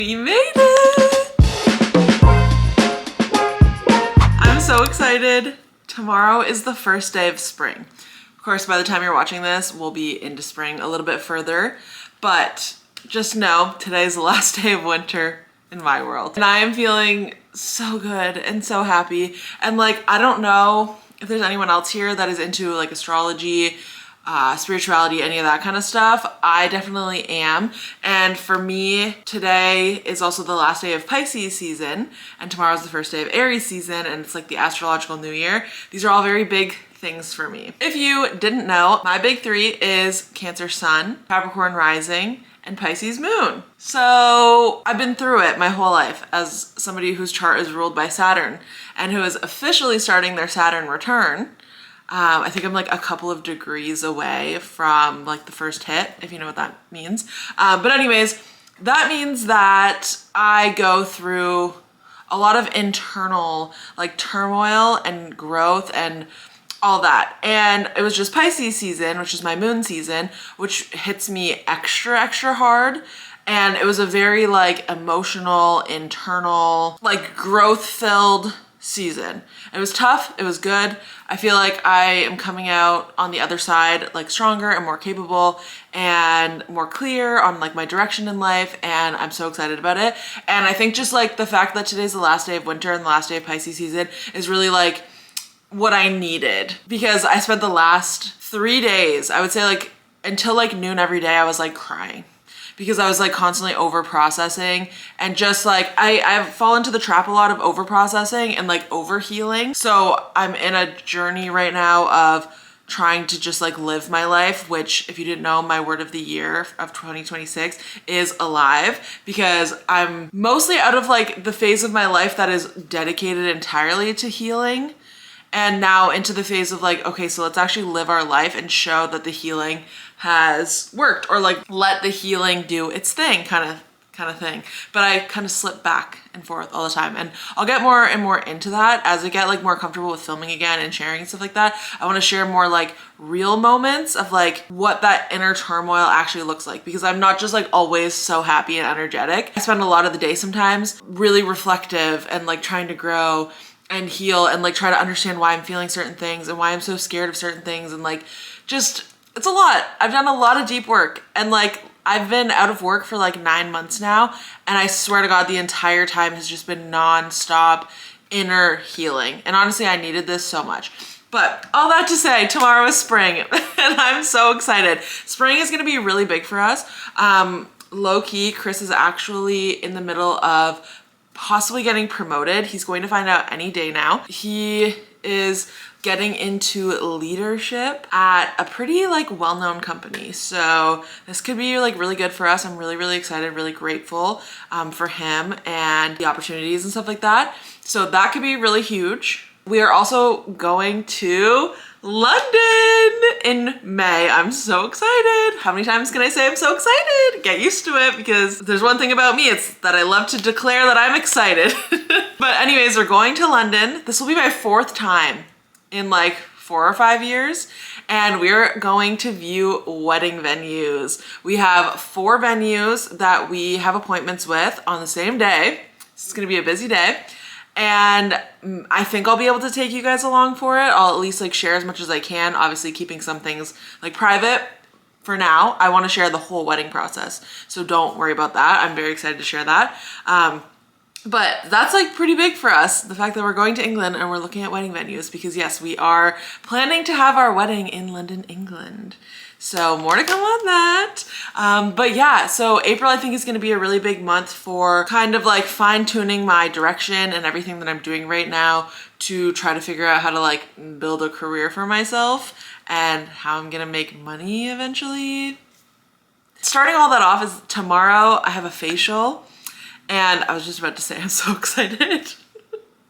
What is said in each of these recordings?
We made it! I'm so excited. Tomorrow is the first day of spring. Of course, by the time you're watching this, we'll be into spring a little bit further, but just know today's the last day of winter in my world. And I am feeling so good and so happy. And like, I don't know if there's anyone else here that is into like astrology, spirituality, any of that kind of stuff. I definitely am. And for me, today is also the last day of Pisces season, and tomorrow's the first day of Aries season, and it's like the astrological new year. These are all very big things for me. If you didn't know, my big three is Cancer Sun, Capricorn Rising, and Pisces Moon. So I've been through it my whole life as somebody whose chart is ruled by Saturn and who is officially starting their Saturn return. I think I'm like a couple of degrees away from like the first hit, if you know what that means. But anyways, that means that I go through a lot of internal like turmoil and growth and all that. And it was just Pisces season, which is my moon season, which hits me extra hard. And it was a very like emotional, internal, like growth filled season. It was tough. It was good. I feel like I am coming out on the other side like stronger and more capable and more clear on like my direction in life, and I'm so excited about it. And I think just like the fact that today's the last day of winter and the last day of Pisces season is really like what I needed, because I spent the last 3 days, I would say like until like noon every day, I was like crying. Because I was like constantly over processing, and just like I've fallen into the trap a lot of over processing and like over healing. So I'm in a journey right now of trying to just like live my life, which if you didn't know, my word of the year of 2026 is alive, because I'm mostly out of like the phase of my life that is dedicated entirely to healing, and now into the phase of like, okay, so let's actually live our life and show that the healing has worked, or like let the healing do its thing kind of thing. But I kind of slip back and forth all the time, and I'll get more and more into that as I get like more comfortable with filming again and sharing and stuff like that. I want to share more like real moments of like what that inner turmoil actually looks like, because I'm not just like always so happy and energetic. I spend a lot of the day sometimes really reflective and like trying to grow and heal and like try to understand why I'm feeling certain things and why I'm so scared of certain things, and like just, it's a lot. I've done a lot of deep work, and like I've been out of work for like 9 months now, and I swear to God, the entire time has just been non-stop inner healing. And honestly, I needed this so much. But all that to say, tomorrow is spring and I'm so excited. Spring is gonna be really big for us. Low key, Chris is actually in the middle of possibly getting promoted. He's going to find out any day now. He is getting into leadership at a pretty like well-known company. So this could be like really good for us. I'm really excited, really grateful for him and the opportunities and stuff like that. So that could be really huge. We are also going to London in May. I'm so excited. How many times can I say I'm so excited? Get used to it, because there's one thing about me, it's that I love to declare that I'm excited. But anyways, we're going to London. This will be my 4th time in like 4 or 5 years, and we're going to view wedding venues. We have 4 venues that we have appointments with on the same day. It's gonna be a busy day, and I think I'll be able to take you guys along for it. I'll at least like share as much as I can, obviously keeping some things like private for now. I want to share the whole wedding process, so don't worry about that. I'm very excited to share that. But that's like pretty big for us, the fact that we're going to England and we're looking at wedding venues, because yes, we are planning to have our wedding in London, England. So more to come on that. But yeah, so April I think is going to be a really big month for kind of like fine tuning my direction and everything that I'm doing right now to try to figure out how to like build a career for myself and how I'm going to make money eventually. Starting all that off is tomorrow I have a facial. And I was just about to say, I'm so excited.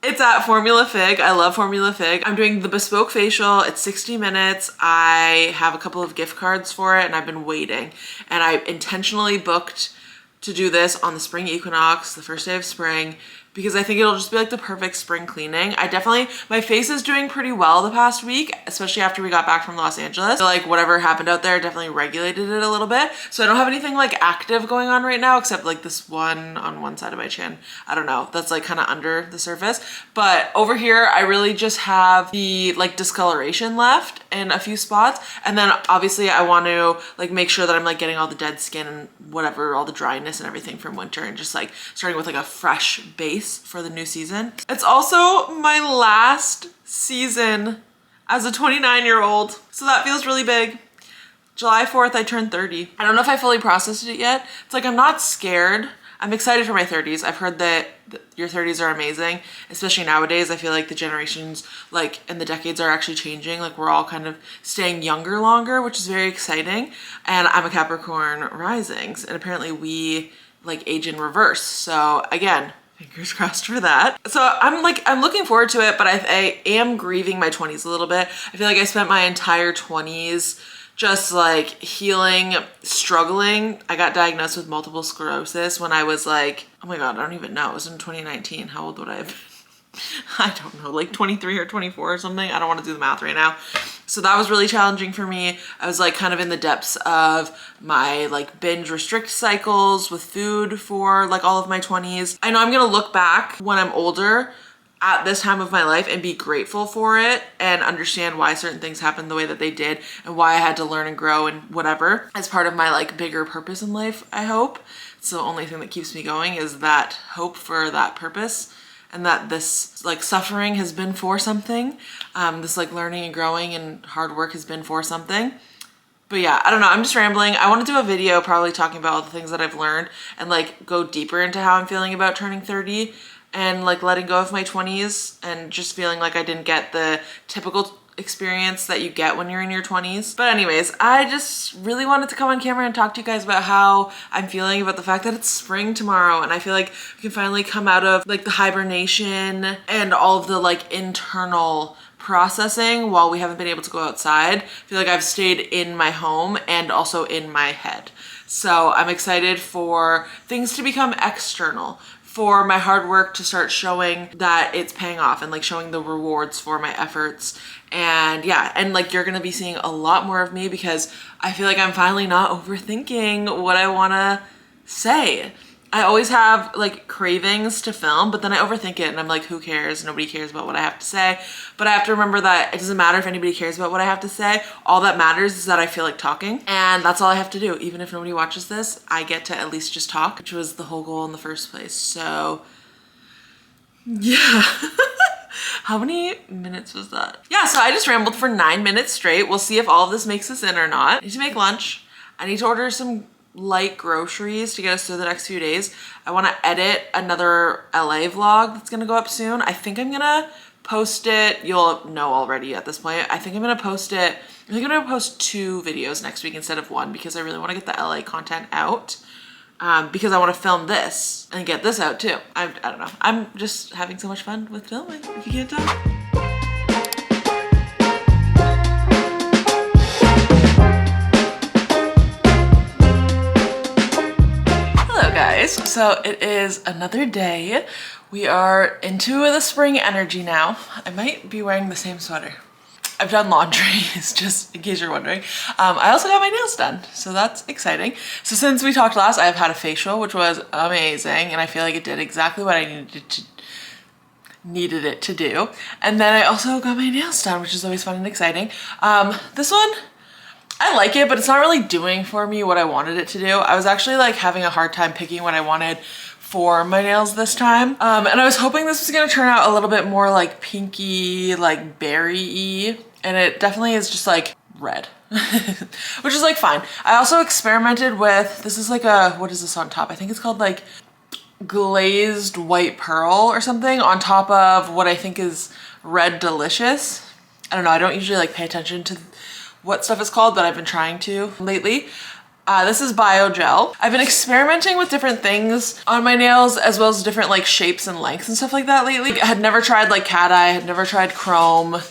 It's at Formula Fig. I love Formula Fig. I'm doing the bespoke facial. It's 60 minutes. I have a couple of gift cards for it, and I've been waiting. And I intentionally booked to do this on the spring equinox, the first day of spring, because I think it'll just be like the perfect spring cleaning. My face is doing pretty well the past week, especially after we got back from Los Angeles. So like whatever happened out there definitely regulated it a little bit. So I don't have anything like active going on right now, except like this one on one side of my chin. I don't know, that's like kind of under the surface. But over here, I really just have the like discoloration left in a few spots. And then obviously I want to like make sure that I'm like getting all the dead skin and whatever, all the dryness and everything from winter, and just like starting with like a fresh base for the new season. It's also my last season as a 29-year-old, so that feels really big. July 4th, I turned 30. I don't know if I fully processed it yet. It's like I'm not scared. I'm excited for my 30s. I've heard that your 30s are amazing, especially nowadays. I feel like the generations like and the decades are actually changing. Like we're all kind of staying younger longer, which is very exciting. And I'm a Capricorn rising, and apparently we like age in reverse. So again, fingers crossed for that. So I'm looking forward to it, but I am grieving my 20s a little bit. I feel like I spent my entire 20s just like healing, struggling. I got diagnosed with multiple sclerosis when I was like, oh my God, I don't even know. It was in 2019. How old would I have been? I don't know, like 23 or 24 or something. I don't want to do the math right now. So that was really challenging for me. I was like kind of in the depths of my like binge restrict cycles with food for like all of my 20s. I know I'm gonna look back when I'm older at this time of my life and be grateful for it and understand why certain things happened the way that they did and why I had to learn and grow and whatever as part of my like bigger purpose in life, I hope. It's the only thing that keeps me going, is that hope for that purpose, and that this like suffering has been for something. This like learning and growing and hard work has been for something. But yeah, I don't know, I'm just rambling. I want to do a video probably talking about all the things that I've learned and like go deeper into how I'm feeling about turning 30 and like letting go of my 20s and just feeling like I didn't get the typical experience that you get when you're in your 20s. But anyways, I just really wanted to come on camera and talk to you guys about how I'm feeling about the fact that it's spring tomorrow, and I feel like we can finally come out of like the hibernation and all of the like internal processing while we haven't been able to go outside. I feel like I've stayed in my home and also in my head. So I'm excited for things to become external, for my hard work to start showing that it's paying off and like showing the rewards for my efforts. And yeah, and like you're gonna be seeing a lot more of me because I feel like I'm finally not overthinking what I wanna say. I always have like cravings to film, but then I overthink it and I'm like, who cares? Nobody cares about what I have to say. But I have to remember that it doesn't matter if anybody cares about what I have to say. All that matters is that I feel like talking, and that's all I have to do. Even if nobody watches this, I get to at least just talk, which was the whole goal in the first place. So yeah. How many minutes was that? Yeah, so I just rambled for 9 minutes straight. We'll see if all of this makes us in or not. I need to make lunch. I need to order some light groceries to get us through the next few days. I want to edit another LA vlog that's gonna go up soon. I think I'm gonna post it. You'll know already at this point. I think I'm gonna post it. I think I'm gonna post 2 videos next week instead of 1 because I really want to get the LA content out. Because I want to film this and get this out too. I don't know. I'm just having so much fun with filming, if you can't tell. Hello guys. So it is another day. We are into the spring energy now. I might be wearing the same sweater. I've done laundry, just in case you're wondering. I also got my nails done, so that's exciting. So since we talked last, I've had a facial, which was amazing, and I feel like it did exactly what I needed it to do. And then I also got my nails done, which is always fun and exciting. This one, I like it, but it's not really doing for me what I wanted it to do. I was actually like having a hard time picking what I wanted for my nails this time. And I was hoping this was gonna turn out a little bit more like pinky, like berry-y. And it definitely is just like red, which is like fine. I also experimented with, this is like a, what is this on top? I think it's called like glazed white pearl or something on top of what I think is Red Delicious. I don't know, I don't usually like pay attention to what stuff is called, but I've been trying to lately. This is Bio Gel. I've been experimenting with different things on my nails as well as different like shapes and lengths and stuff like that lately. I had never tried like cat eye, I had never tried chrome.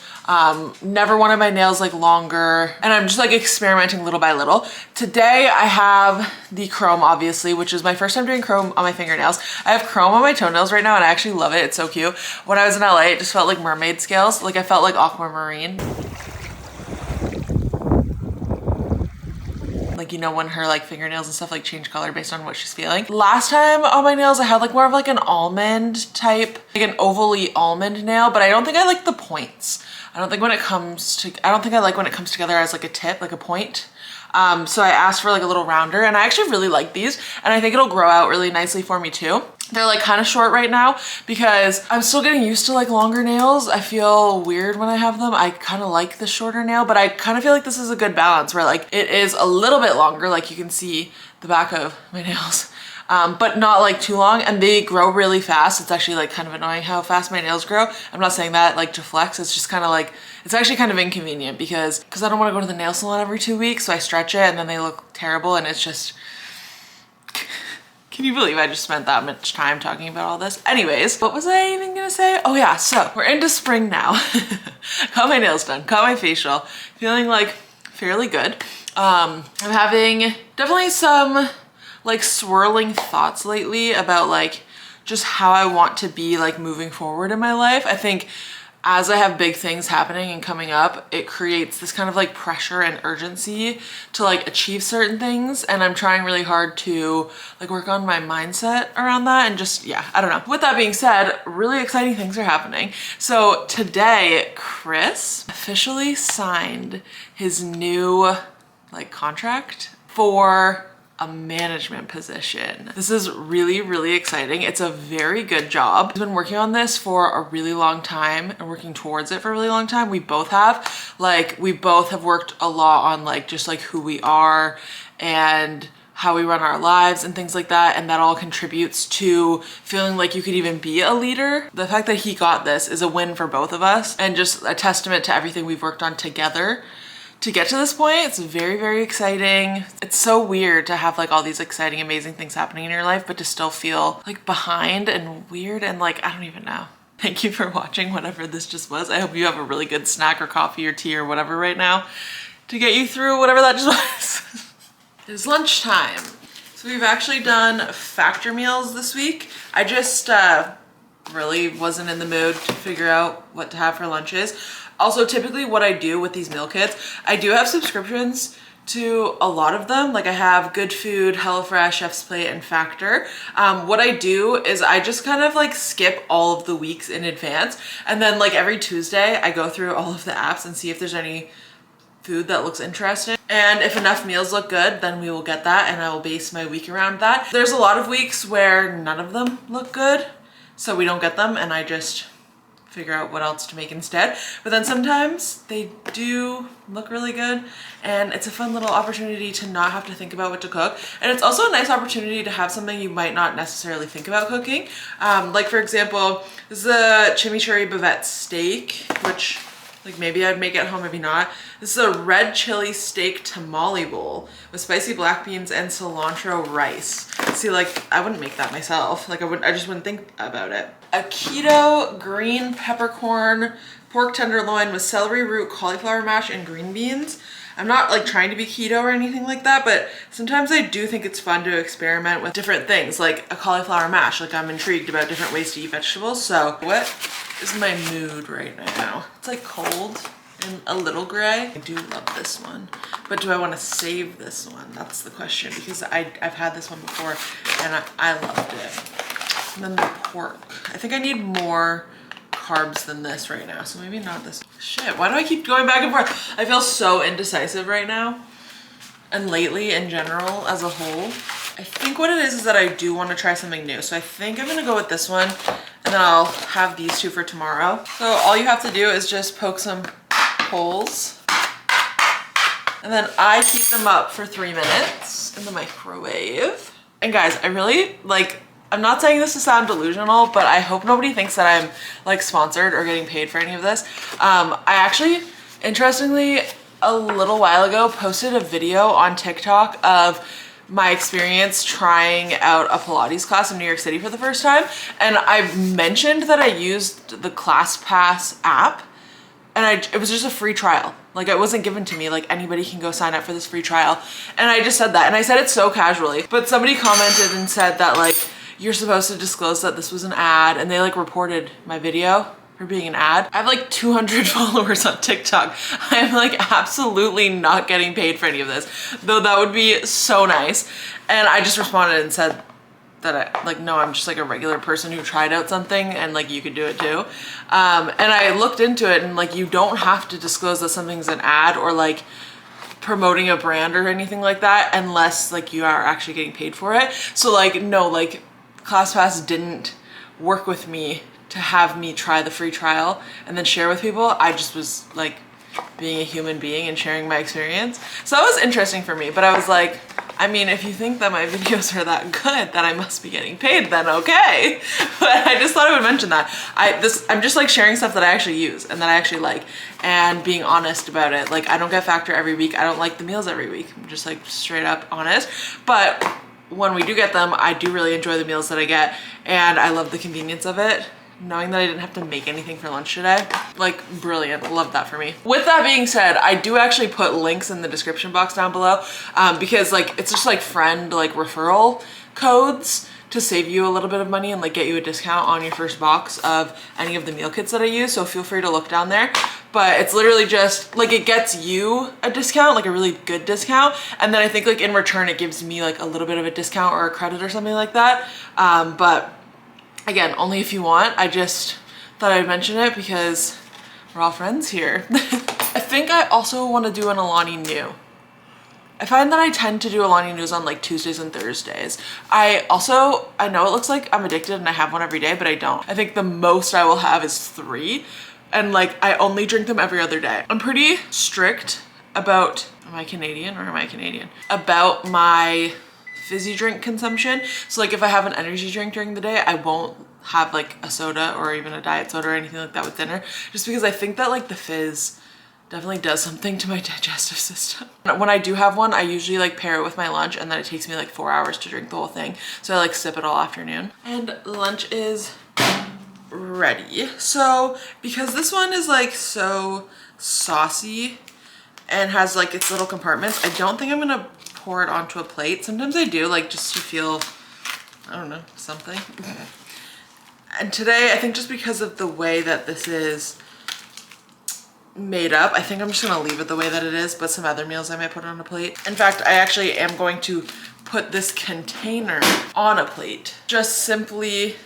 Never wanted my nails like longer, and I'm just like experimenting little by little. Today I have the chrome, obviously, which is my first time doing chrome on my fingernails. I have chrome on my toenails right now and I actually love it. It's so cute. When I was in LA, it just felt like mermaid scales. Like I felt like aquamarine. Like, you know, when her like fingernails and stuff like change color based on what she's feeling. Last time on my nails, I had like more of like an almond type, like an ovally almond nail, but I don't think I like the points. I don't think I like when it comes together as like a tip, like a point. So I asked for like a little rounder, and I actually really like these, and I think it'll grow out really nicely for me too. They're like kind of short right now because I'm still getting used to like longer nails. I feel weird when I have them. I kind of like the shorter nail, but I kind of feel like this is a good balance where like it is a little bit longer, like you can see the back of my nails, but not like too long, and they grow really fast. It's actually like kind of annoying how fast my nails grow. I'm not saying that like to flex. It's just kind of like, it's actually kind of inconvenient because I don't want to go to the nail salon every 2 weeks, so I stretch it and then they look terrible, and it's just, can you believe I just spent that much time talking about all this? Anyways, what was I even gonna say? Oh yeah, so we're into spring now. Got my nails done, got my facial, feeling like fairly good. I'm having definitely some like swirling thoughts lately about like just how I want to be like moving forward in my life. I think as I have big things happening and coming up, it creates this kind of like pressure and urgency to like achieve certain things. And I'm trying really hard to like work on my mindset around that and just, yeah, I don't know. With that being said, really exciting things are happening. So today, Chris officially signed his new like contract for a management position. This is really, really exciting. It's a very good job. I've been working on this for a really long time and working towards it for a really long time. We both have. Like, we both have worked a lot on like just like who we are and how we run our lives and things like that, and that all contributes to feeling like you could even be a leader. The fact that he got this is a win for both of us and just a testament to everything we've worked on together to get to this point. It's very, very exciting. It's so weird to have like all these exciting, amazing things happening in your life, but to still feel like behind and weird and like, I don't even know. Thank you for watching whatever this just was. I hope you have a really good snack or coffee or tea or whatever right now to get you through whatever that just was. It's lunchtime. So we've actually done Factor meals this week. I just really wasn't in the mood to figure out what to have for lunches. Also, typically what I do with these meal kits, I do have subscriptions to a lot of them. Like I have Good Food, HelloFresh, Chef's Plate, and Factor. What I do is I just kind of like skip all of the weeks in advance. And then like every Tuesday, I go through all of the apps and see if there's any food that looks interesting. And if enough meals look good, then we will get that and I will base my week around that. There's a lot of weeks where none of them look good, so we don't get them, and I just figure out what else to make instead. But then sometimes they do look really good, and it's a fun little opportunity to not have to think about what to cook. And it's also a nice opportunity to have something you might not necessarily think about cooking. Like for example, this is a chimichurri bavette steak, which like maybe I'd make it at home, maybe not. This is a red chili steak tamale bowl with spicy black beans and cilantro rice. See, like I wouldn't make that myself. Like I just wouldn't think about it. A keto green peppercorn pork tenderloin with celery root, cauliflower mash, and green beans. I'm not like trying to be keto or anything like that, but sometimes I do think it's fun to experiment with different things, like a cauliflower mash. Like I'm intrigued about different ways to eat vegetables. So what is my mood right now? It's like cold and a little gray. I do love this one, but do I want to save this one? That's the question, because I've had this one before and I loved it. And then the pork. I think I need more carbs than this right now, so maybe not this. Shit, why do I keep going back and forth? I feel so indecisive right now, and lately in general as a whole. I think what it is that I do want to try something new, so I think I'm gonna go with this one, and then I'll have these two for tomorrow. So all you have to do is just poke some holes, and then I heat them up for 3 minutes in the microwave. And guys, I really like, I'm not saying this to sound delusional, but I hope nobody thinks that I'm like sponsored or getting paid for any of this. I actually, interestingly, a little while ago posted a video on TikTok of my experience trying out a Pilates class in New York City for the first time. And I mentioned that I used the ClassPass app, And it was just a free trial. Like, it wasn't given to me. Like, anybody can go sign up for this free trial. And I just said that. And I said it so casually. But somebody commented and said that, like, you're supposed to disclose that this was an ad. And they, like, reported my video for being an ad. I have, like, 200 followers on TikTok. I'm, like, absolutely not getting paid for any of this. Though that would be so nice. And I just responded and said that no, I'm just like a regular person who tried out something and like you could do it too. And I looked into it and like you don't have to disclose that something's an ad or like promoting a brand or anything like that unless like you are actually getting paid for it. So like no, like ClassPass didn't work with me to have me try the free trial and then share with people. I just was like being a human being and sharing my experience. So that was interesting for me, but I was like, I mean, if you think that my videos are that good, then I must be getting paid then, okay. But I just thought I would mention that. I'm just like sharing stuff that I actually use and that I actually like and being honest about it. Like I don't get Factor every week. I don't like the meals every week. I'm just like straight up honest. But when we do get them, I do really enjoy the meals that I get and I love the convenience of it. Knowing that I didn't have to make anything for lunch today, like brilliant, love that for me. With that being said, I do actually put links in the description box down below because like it's just like friend like referral codes to save you a little bit of money and like get you a discount on your first box of any of the meal kits that I use. So feel free to look down there. But it's literally just like it gets you a discount, like a really good discount. And then I think like in return, it gives me like a little bit of a discount or a credit or something like that. But again, only if you want. I just thought I'd mention it because we're all friends here. I think I also want to do an Alani New. I find that I tend to do Alani News on like Tuesdays and Thursdays. I know it looks like I'm addicted and I have one every day, but I don't. I think the most I will have is 3. And like, I only drink them every other day. I'm pretty strict about, am I Canadian or am I Canadian? About my fizzy drink consumption. So like if I have an energy drink during the day, I won't have like a soda or even a diet soda or anything like that with dinner, just because I think that like the fizz definitely does something to my digestive system. When I do have one, I usually like pair it with my lunch and then it takes me like 4 hours to drink the whole thing. So I like sip it all afternoon. And lunch is ready. So because this one is like so saucy and has like its little compartments, I don't think I'm gonna pour it onto a plate. Sometimes I do, like just to feel, I don't know, something. And today, I think just because of the way that this is made up, I think I'm just gonna leave it the way that it is, but some other meals I might put on a plate. In fact, I actually am going to put this container on a plate, just simply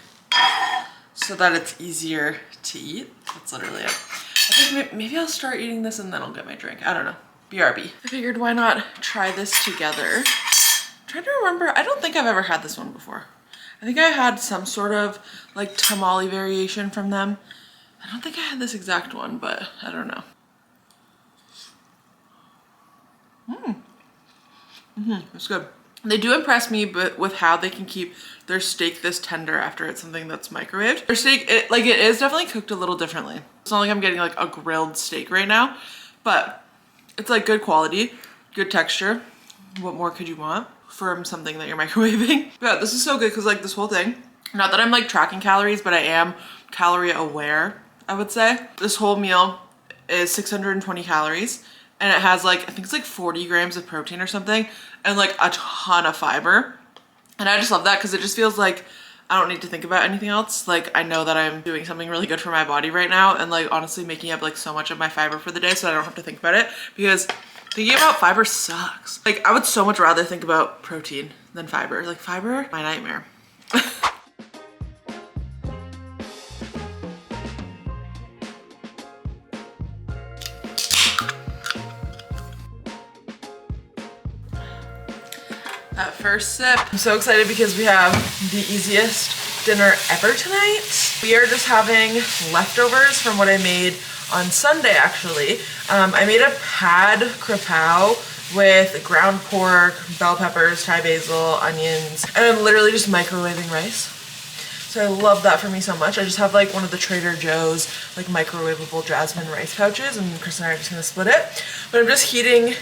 so that it's easier to eat. That's literally it. I think maybe I'll start eating this and then I'll get my drink. I don't know. BRB. I figured why not try this together. I'm trying to remember, I don't think I've ever had this one before. I think I had some sort of like tamale variation from them. I don't think I had this exact one, but I don't know. It's good. They do impress me, but with how they can keep their steak this tender after it's something that's microwaved. Their steak, it is definitely cooked a little differently. It's not like I'm getting like a grilled steak right now, but it's like good quality, good texture. What more could you want from something that you're microwaving? Yeah, this is so good because like this whole thing, not that I'm like tracking calories, but I am calorie aware, I would say. This whole meal is 620 calories and it has like, I think it's like 40 grams of protein or something and like a ton of fiber. And I just love that because it just feels like I don't need to think about anything else. Like I know that I'm doing something really good for my body right now and like honestly making up like so much of my fiber for the day so I don't have to think about it, because thinking about fiber sucks. Like I would so much rather think about protein than fiber. Like fiber, my nightmare. That first sip. I'm so excited because we have the easiest dinner ever tonight. We are just having leftovers from what I made on Sunday actually. I made a pad crepeau with ground pork, bell peppers, Thai basil, onions, and I'm literally just microwaving rice. So I love that for me so much. I just have like one of the Trader Joe's like microwavable jasmine rice pouches and Chris and I are just gonna split it. But I'm just heating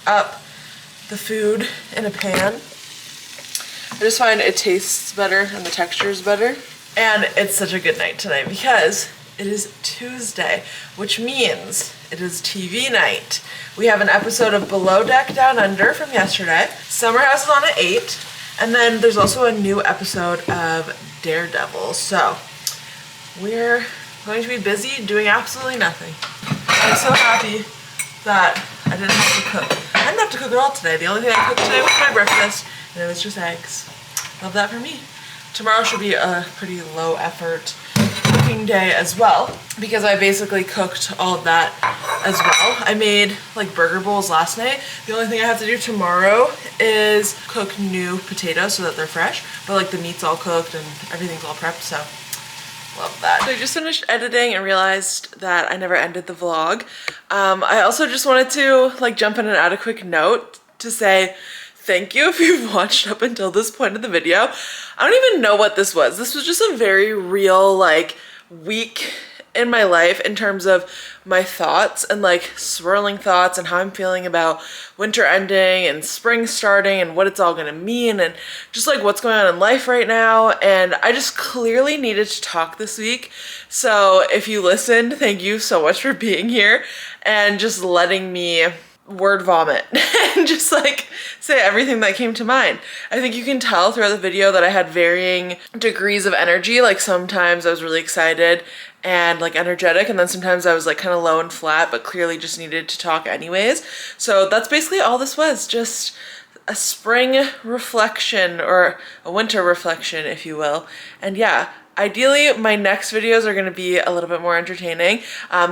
up the food in a pan. I just find it tastes better and the texture is better. And it's such a good night tonight because It is Tuesday, which means it is TV night. We have an episode of Below Deck Down Under from yesterday. Summer House is on at 8. And then there's also a new episode of Daredevil. So we're going to be busy doing absolutely nothing. I'm so happy that I didn't have to cook. I didn't have to cook at all today. The only thing I cooked today was my breakfast, and it was just eggs. Love that for me. Tomorrow should be a pretty low effort cooking day as well, because I basically cooked all of that as well. I made like burger bowls last night. The only thing I have to do tomorrow is cook new potatoes so that they're fresh, but like the meat's all cooked and everything's all prepped, so love that. So I just finished editing and realized that I never ended the vlog. I also just wanted to like jump in and add a quick note to say thank you if you've watched up until this point of the video. I don't even know what this was. This was just a very real like week in my life in terms of my thoughts and like swirling thoughts and how I'm feeling about winter ending and spring starting and what it's all gonna mean and just like what's going on in life right now. And I just clearly needed to talk this week. So if you listened, thank you so much for being here and just letting me word vomit and just like say everything that came to mind. I think you can tell throughout the video that I had varying degrees of energy. Like sometimes I was really excited and like energetic, and then sometimes I was like kind of low and flat, but clearly just needed to talk anyways. So that's basically all this was, just a spring reflection or a winter reflection, if you will. And yeah, ideally, my next videos are going to be a little bit more entertaining.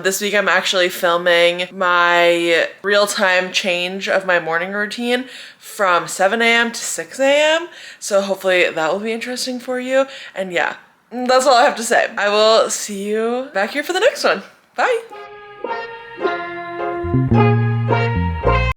This week I'm actually filming my real-time change of my morning routine from 7 a.m. to 6 a.m. So hopefully that will be interesting for you. And yeah, that's all I have to say. I will see you back here for the next one. Bye.